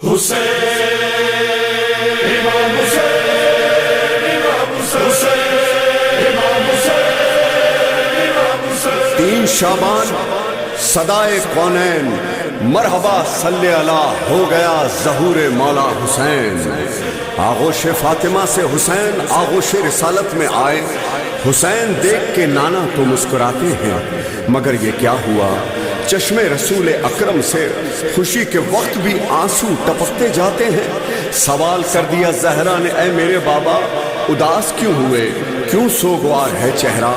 تین شعبان صدائے کونین مرحبا صلی اللہ ہو گیا ظہور مولا حسین۔ آغوش فاطمہ سے حسین آغوش رسالت میں آئے، حسین دیکھ کے نانا تو مسکراتے ہیں، مگر یہ کیا ہوا؟ چشم رسول اکرم سے خوشی کے وقت بھی آنسو ٹپکتے جاتے ہیں۔ سوال کر دیا زہرا نے، اے میرے بابا اداس کیوں ہوئے، کیوں سوگوار ہے چہرہ؟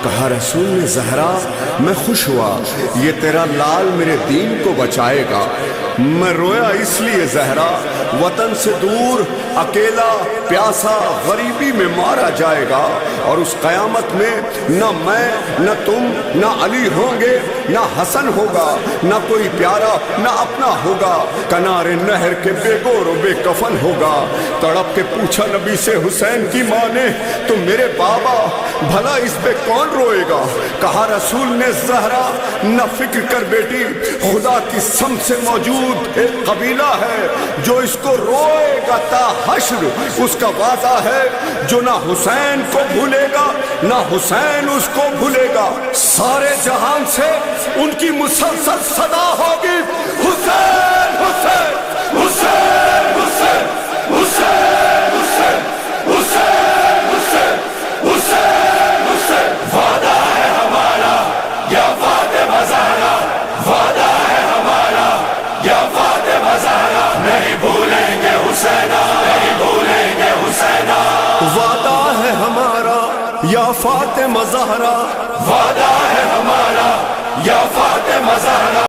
کہا رسول نے، زہرا میں خوش ہوا، یہ تیرا لال میرے دین کو بچائے گا۔ میں رویا اس لیے زہرا، وطن سے دور اکیلا پیاسا غریبی میں مارا جائے گا، اور اس قیامت میں نہ میں نہ تم نہ علی ہوں گے، نہ حسن ہوگا، نہ کوئی پیارا نہ اپنا ہوگا، کنارے نہر کے بے گور و بے کفن ہوگا۔ تڑپ کے پوچھا نبی سے حسین کی ماں نے، تو میرے بابا بھلا اس پہ کون روئے گا؟ کہا رسول نے، زہرا نہ فکر کر بیٹی، خدا کی سمت سے موجود ایک قبیلہ ہے جو اس کو روئے گا تا حشر۔ اس کا وعدہ ہے جو نہ حسین کو بھولے گا نہ حسین اس کو بھولے گا۔ سارے جہان سے ان کی مسلسل صدا ہوگی، حسین حسین حسین حسین حسین حسین حسین حسین حسین حسین۔ وعدہ ہے ہمارا یا فاطمہ زہرا، وعدہ ہے ہمارا یا فاطمہ زہرا، نہیں بھولیں گے حسینہ، نہیں بھولیں گے حسینہ۔ وعدہ ہے ہمارا یا فاطمہ زہرا، وعدہ ہے ہمارا یا فاطمہ زہرا،